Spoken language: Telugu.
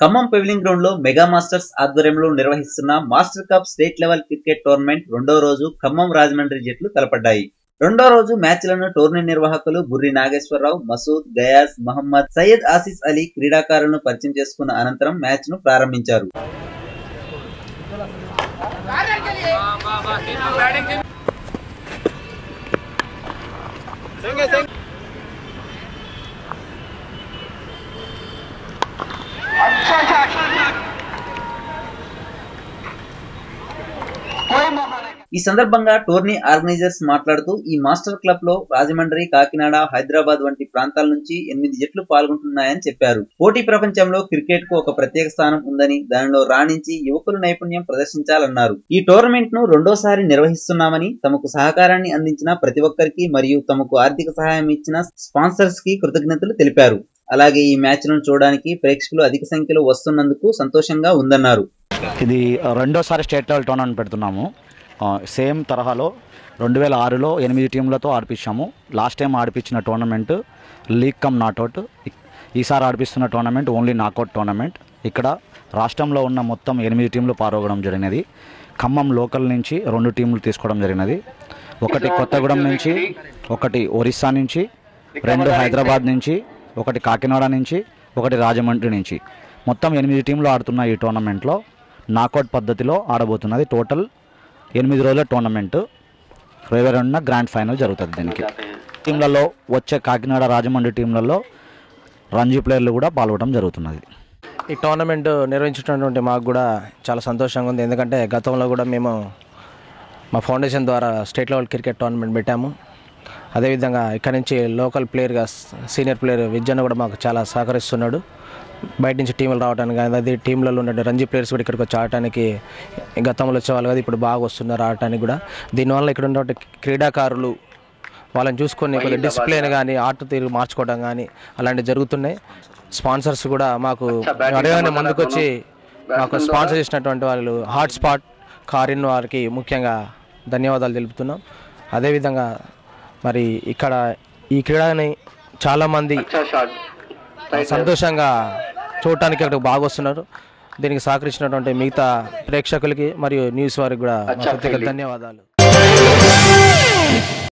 ఖమ్మం పెవిలియన్ గ్రౌండ్ లో మెగా మాస్టర్స్ ఆధ్వర్యంలో నిర్వహిస్తున్న master cup state level cricket tournament రెండో రోజు ఖమ్మం రాజమండ్రి జట్లు తలపడ్డాయి. రెండో రోజు మ్యాచ్లను టోర్నీ నిర్వాహకులు బుర్రి నాగేశ్వరరావు, మసూద్, గయాస్, మహమ్మద్, సయ్యద్ ఆసిస్ అలీ క్రీడాకారులను పరిచయం చేసుకున్న అనంతరం మ్యాచ్ ను ప్రారంభించారు. ఈ సందర్భంగా టోర్నీ ఆర్గనైజర్స్ మాట్లాడుతూ ఈ మాస్టర్ క్లబ్ లో రాజమండ్రి, కాకినాడ, హైదరాబాద్ వంటి ప్రాంతాల నుంచి 8 జట్లు పాల్గొంటున్నాయని చెప్పారు. పోటీ ప్రపంచంలో క్రికెట్ కు ఒక ప్రత్యేక స్థానం ఉందని, దానిలో రాణించి యువకులు నైపుణ్యం ప్రదర్శించాలన్నారు. ఈ టోర్నమెంట్ ను రెండోసారి నిర్వహిస్తున్నామని, తమకు సహకారాన్ని అందించిన ప్రతి ఒక్కరికి మరియు తమకు ఆర్థిక సహాయం ఇచ్చిన స్పాన్సర్స్ కి కృతజ్ఞతలు తెలిపారు. అలాగే ఈ మ్యాచ్ ను చూడడానికి ప్రేక్షకులు అధిక సంఖ్యలో వస్తున్నందుకు సంతోషంగా ఉందన్నారు. ఇది రెండోసారి స్టేట్ లెవెల్ టోర్నమెంట్ పెడుతున్నాము. సేమ్ తరహాలో 2006లో 8 టీంలతో ఆడిపించాము. లాస్ట్ టైం ఆడిపించిన టోర్నమెంట్ లీగ్ కమ్ నాట్అవుట్. ఈసారి ఆడిపిస్తున్న టోర్నమెంట్ ఓన్లీ నాకౌట్ టోర్నమెంట్. ఇక్కడ రాష్ట్రంలో ఉన్న మొత్తం 8 టీంలు పాల్గొనడం జరిగినది. ఖమ్మం లోకల్ నుంచి 2 టీంలు తీసుకోవడం జరిగినది. ఒకటి కొత్తగూడెం నుంచి, ఒకటి ఒరిస్సా నుంచి, 2 హైదరాబాద్ నుంచి, ఒకటి కాకినాడ నుంచి, ఒకటి రాజమండ్రి నుంచి. మొత్తం 8 టీంలు ఆడుతున్న ఈ టోర్నమెంట్లో నాకౌట్ పద్ధతిలో ఆడబోతున్నది. టోటల్ 8 రోజుల టోర్నమెంట్. 22న గ్రాండ్ ఫైనల్ జరుగుతుంది. దీనికి టీంలలో వచ్చే కాకినాడ, రాజమండ్రి టీంలలో రంజీ ప్లేయర్లు కూడా పాల్గొనడం జరుగుతున్నది. ఈ టోర్నమెంట్ నిర్వహించినటువంటి మాకు కూడా చాలా సంతోషంగా ఉంది. ఎందుకంటే గతంలో కూడా మేము మా ఫౌండేషన్ ద్వారా స్టేట్ లెవెల్ క్రికెట్ టోర్నమెంట్ పెట్టాము. అదేవిధంగా ఇక్కడ నుంచి లోకల్ ప్లేయర్గా సీనియర్ ప్లేయర్ విద్యను కూడా మాకు చాలా సహకరిస్తున్నాడు. బయట నుంచి టీంలు రావడానికి, అదే టీంలలో ఉన్న రంజీ ప్లేయర్స్ కూడా ఇక్కడికి వచ్చి ఆడటానికి గతంలో వచ్చేవాళ్ళు కదా, ఇప్పుడు బాగా వస్తున్నారు ఆడటానికి కూడా. దీనివల్ల ఇక్కడ ఉన్నటువంటి క్రీడాకారులు వాళ్ళని చూసుకొని కొద్దిగా డిసిప్లిన్ కానీ, ఆట తీరు మార్చుకోవడం కానీ అలాంటివి జరుగుతున్నాయి. స్పాన్సర్స్ కూడా మాకు అడగగానే ముందుకు వచ్చి మాకు స్పాన్సర్ చేసినటువంటి వాళ్ళు హాట్ స్పాట్ కారిన్ వారికి ముఖ్యంగా ధన్యవాదాలు తెలుపుతున్నాం. అదేవిధంగా మరి ఇక్కడ ఈ క్రీడని చాలామంది సంతోషంగా చూడటానికి అక్కడ బాగా వస్తున్నారు. దీనికి సహకరించినటువంటి మిగతా ప్రేక్షకులకి మరియు న్యూస్ వారికి కూడా ప్రత్యేక ధన్యవాదాలు.